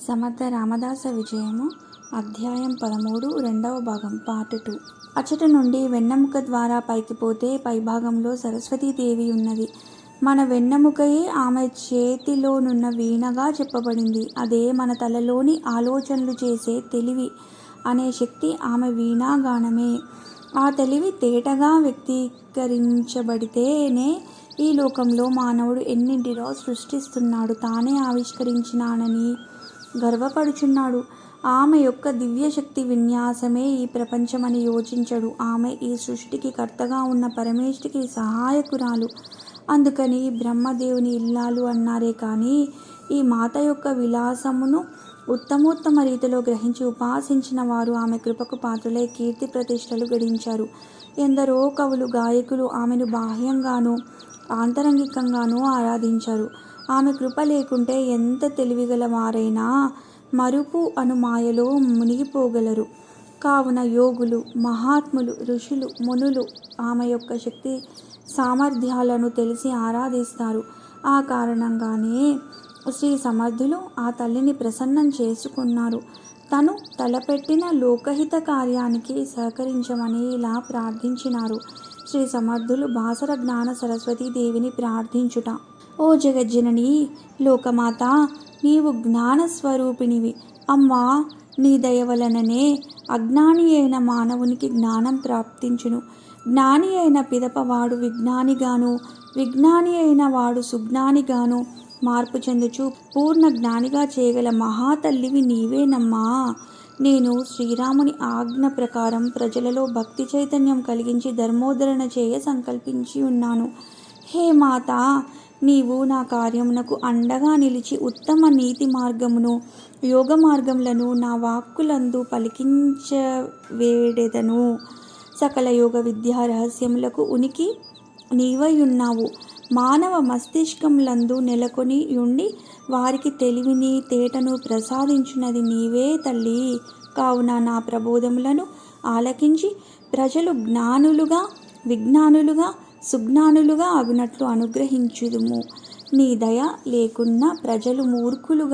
సమర్థ రామదాస విజయము అధ్యాయం 13 రెండవ భాగం పార్ట్ 2. అచ్చట నుండి వెన్నెముక ద్వారా పైకి పోతే పైభాగంలో సరస్వతీదేవి ఉన్నది. మన వెన్నెముకయే ఆమె చేతిలోనున్న వీణగా చెప్పబడింది. అదే మన తలలోని ఆలోచనలు చేసే తెలివి అనే శక్తి ఆమె వీణాగానమే. ఆ తెలివి తేటగా వ్యక్తీకరించబడితేనే ఈ లోకంలో మానవుడు ఎన్నింటినో సృష్టిస్తున్నాడు. తానే ఆవిష్కరించినానని గర్వపడుచున్నాడు. ఆమె యొక్క దివ్యశక్తి విన్యాసమే ఈ ప్రపంచమని యోచించడు. ఆమె ఈ సృష్టికి కర్తగా ఉన్న పరమేష్ఠికి సహాయకురాలు. అందుకని బ్రహ్మదేవుని ఇల్లాలు అన్నారే కానీ ఈ మాత యొక్క విలాసమును ఉత్తమోత్తమ రీతిలో గ్రహించి ఉపాసించిన వారు ఆమె కృపకు పాత్రులై కీర్తి ప్రతిష్టలు గడించారు. ఎందరో కవులు గాయకులు ఆమెను బాహ్యంగానూ ఆంతరంగికంగానూ ఆరాధించారు. ఆమె కృప లేకుంటే ఎంత తెలివిగల వారైనా మరుపు అను మాయలో మునిగిపోగలరు. కావున యోగులు, మహాత్ములు, ఋషులు, మునులు ఆమె యొక్క శక్తి సామర్థ్యాలను తెలిసి ఆరాధిస్తారు. ఆ కారణంగానే శ్రీ సమర్థులు ఆ తల్లిని ప్రసన్నం చేసుకున్నారు. తను తలపెట్టిన లోకహిత కార్యానికి సహకరించమని ఇలా ప్రార్థించినారు. శ్రీ సమర్థులు బాసర జ్ఞాన సరస్వతీదేవిని ప్రార్థించుట: ఓ జగజ్జనని, లోకమాత, నీవు జ్ఞానస్వరూపిణివి. అమ్మా, నీ దయ వలననే అజ్ఞాని అయిన మానవునికి జ్ఞానం ప్రాప్తించును. జ్ఞాని అయిన పిదపవాడు విజ్ఞానిగాను, విజ్ఞాని అయిన వాడు సుజ్ఞానిగాను మార్పు చెందుచు పూర్ణ జ్ఞానిగా చేయగల మహాతల్లివి నీవేనమ్మా. నేను శ్రీరాముని ఆజ్ఞ ప్రకారం ప్రజలలో భక్తి చైతన్యం కలిగించి ధర్మోద్ధరణ చేయ సంకల్పించి ఉన్నాను. హే మాత, నీవు నా కార్యమునకు అండగా నిలిచి ఉత్తమ నీతి మార్గమును, యోగ మార్గములను నా వాక్కులందు పలికించవేడెదను. సకల యోగ విద్యా రహస్యములకు ఉనికి నీవై ఉన్నావు. మానవ మస్తిష్కములందు నెలకొని ఉండి వారికి తెలివిని, తేటను ప్రసాదించున్నది నీవే తల్లి. కావున నా ప్రబోధములను ఆలకించి ప్రజలు జ్ఞానులుగా, విజ్ఞానులుగా, సుజ్ఞానులుగా అగునట్లు అనుగ్రహించుదుము. నీ దయ లేకున్నా ప్రజలు మూర్ఖులు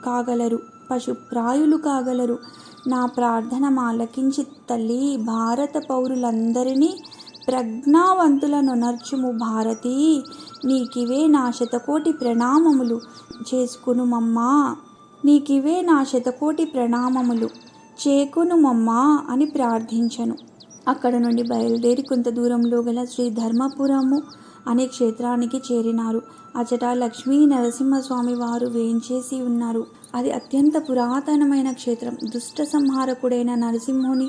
కాగలరు, పశుప్రాయులు కాగలరు. నా ప్రార్థన ఆలకించి తల్లి, భారత పౌరులందరినీ ప్రజ్ఞావంతులనొనర్చుము భారతి. నీకివే నా శతకోటి ప్రణామములు చేసుకునుమమ్మా, నీకివే నా శతకోటి ప్రణామములు చేకునుమమ్మా అని ప్రార్థించను. అక్కడ నుండి బయలుదేరి కొంత దూరంలో గల శ్రీ ధర్మపురము అనే క్షేత్రానికి చేరినారు. అచట లక్ష్మీ నరసింహస్వామి వారు వేంచేసి ఉన్నారు. అది అత్యంత పురాతనమైన క్షేత్రం. దుష్ట సంహారకుడైన నరసింహుని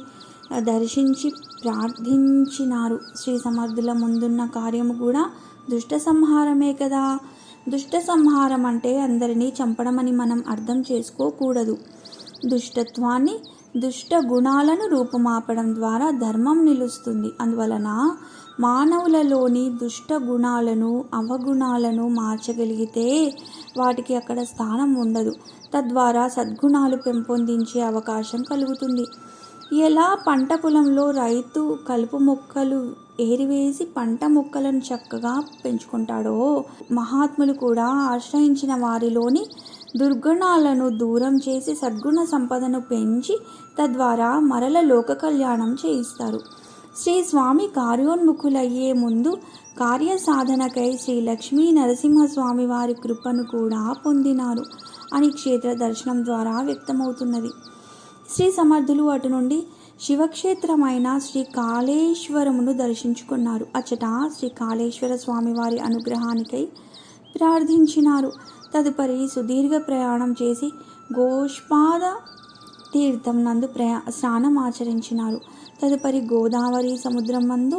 దర్శించి ప్రార్థించినారు. శ్రీ సమర్థుల ముందున్న కార్యము కూడా దుష్ట సంహారమే కదా. దుష్ట సంహారం అంటే అందరినీ చంపడమని మనం అర్థం చేసుకోకూడదు. దుష్టత్వాన్ని, దుష్ట గుణాలను రూపుమాపడం ద్వారా ధర్మం నిలుస్తుంది. అందువలన మానవులలోని దుష్ట గుణాలను, అవగుణాలను మార్చగలిగితే వాటికి అక్కడ స్థానం ఉండదు. తద్వారా సద్గుణాలు పెంపొందించే అవకాశం కలుగుతుంది. ఎలా పంట పొలంలో రైతు కలుపు మొక్కలు ఏరివేసి పంట మొక్కలను చక్కగా పెంచుకుంటాడో, మహాత్ములు కూడా ఆశ్రయించిన వారిలోని దుర్గుణాలను దూరం చేసి సద్గుణ సంపదను పెంచి తద్వారా మరల లోక కళ్యాణం చేయిస్తారు. శ్రీ స్వామి కార్యోన్ముఖులయ్యే ముందు కార్యసాధనకై శ్రీ లక్ష్మీ నరసింహస్వామి వారి కృపను కూడా పొందినారు అని క్షేత్ర దర్శనం ద్వారా వ్యక్తమవుతున్నది. శ్రీ సమర్థులు అటు నుండి శివక్షేత్రమైన శ్రీ కాళేశ్వరమును దర్శించుకున్నారు. అచ్చట శ్రీ కాళేశ్వర స్వామి వారి అనుగ్రహానికై ప్రార్థించినారు. తదుపరి సుదీర్ఘ ప్రయాణం చేసి గోష్పాద తీర్థం నందు స్నానం ఆచరించినారు. తదుపరి గోదావరి సముద్రం నందు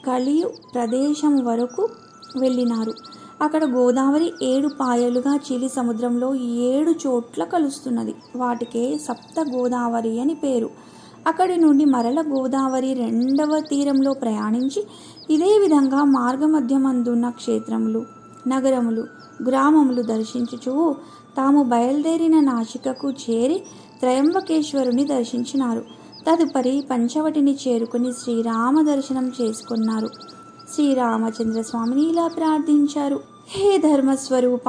కలియు ప్రదేశం వరకు వెళ్ళినారు. అక్కడ గోదావరి 7 పాయలుగా చీలి సముద్రంలో 7 చోట్ల కలుస్తున్నది. వాటికే సప్త గోదావరి అని పేరు. అక్కడి నుండి మరల గోదావరి 2వ తీరంలో ప్రయాణించి ఇదే విధంగా మార్గమధ్యమందున్న క్షేత్రములు, నగరములు, గ్రామములు దర్శించుచు తాము బయలుదేరిన నాసికకు చేరి త్రయంబకేశ్వరుని దర్శించినారు. తదుపరి పంచవటిని చేరుకుని శ్రీరామ దర్శనం చేసుకున్నారు. శ్రీరామచంద్ర స్వామిని ఇలా ప్రార్థించారు: హే ధర్మస్వరూప,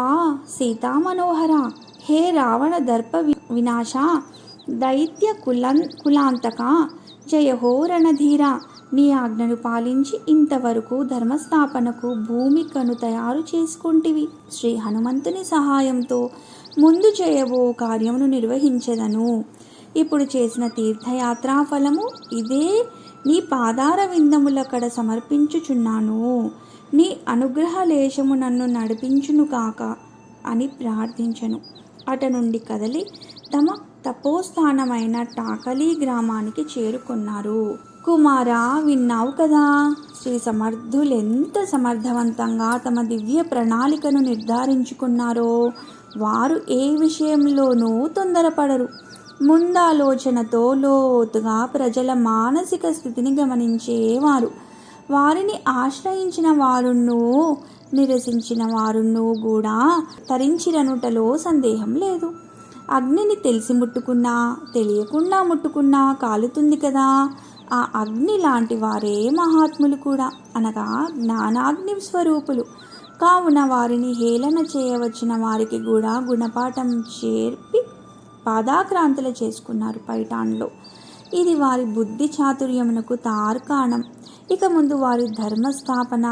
సీతా మనోహర, హే రావణ దర్ప వినాశ దైత్య కులాంతక జయ హో రణధీర, నీ ఆజ్ఞను పాలించి ఇంతవరకు ధర్మస్థాపనకు భూమికను తయారు చేసుకుంటివి. శ్రీ హనుమంతుని సహాయంతో ముందు చేయబో కార్యమును నిర్వహించెదను. ఇప్పుడు చేసిన తీర్థయాత్రా ఫలము ఇదే. నీ పాదార విందములకడ సమర్పించుచున్నాను. నీ అనుగ్రహ లేశము నన్ను నడిపించును కాక అని ప్రార్థించెను. అట నుండి కదలి తమ తపోస్థానమైన టాకలీ గ్రామానికి చేరుకున్నారు. కుమారా, విన్నావు కదా, శ్రీ సమర్థులెంత సమర్థవంతంగా తమ దివ్య ప్రణాళికను నిర్ధారించుకున్నారో. వారు ఏ విషయంలోనూ తొందరపడరు. ముందాలోచనతో లోతుగా ప్రజల మానసిక స్థితిని గమనించేవారు. వారిని ఆశ్రయించిన వారును నిరసించిన వారును కూడా తరించిరనుటలో సందేహం లేదు. అగ్నిని తెలిసి ముట్టుకున్నా తెలియకుండా ముట్టుకున్నా కాలుతుంది కదా. ఆ అగ్ని లాంటి వారే మహాత్ములు కూడా, అనగా జ్ఞానాగ్ని స్వరూపులు. కావున వారిని హేళన చేయవచ్చిన వారికి కూడా గుణపాఠం చేర్పి పాదాక్రాంతులు చేసుకున్నారు పైఠాన్లో. ఇది వారి బుద్ధి చాతుర్యమునకు తార్కాణం. ఇక ముందు వారి ధర్మస్థాపన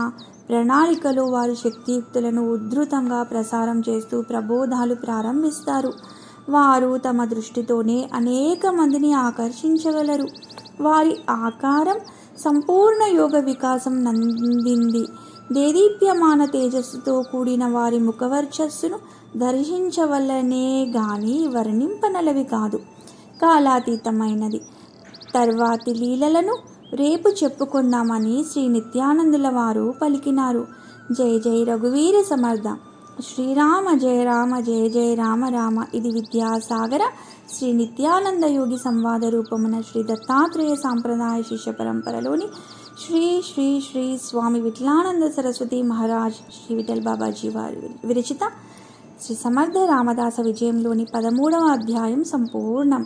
ప్రణాళికలు వారి శక్తియుక్తులను ఉద్ధృతంగా ప్రసారం చేస్తూ ప్రబోధాలు ప్రారంభిస్తారు. వారు తమ దృష్టితోనే అనేక మందిని ఆకర్షించగలరు. వారి ఆకారం సంపూర్ణ యోగ వికాసం నందింది. దేదీప్యమాన తేజస్సుతో కూడిన వారి ముఖవర్చస్సును దర్శించవలనే గాని వర్ణింపనలవి కాదు. కాలాతీతమైనది. తర్వాతి లీలలను రేపు చెప్పుకుందామని శ్రీ నిత్యానందుల వారు పలికినారు. జై జై రఘువీర సమర్థ. శ్రీరామ జయ రామ జయ జయ రామ రామ. ఇది విద్యాసాగర శ్రీ నిత్యానంద యోగి సంవాద రూపమున శ్రీ దత్తాత్రేయ సాంప్రదాయ శిష్య పరంపరలోని శ్రీ శ్రీ శ్రీ స్వామి విఠలానంద సరస్వతి మహారాజ్ శ్రీ విఠల్ బాబాజీ వారి విరచిత శ్రీ సమర్థ రామదాస విజయంలోని 13వ అధ్యాయం సంపూర్ణం.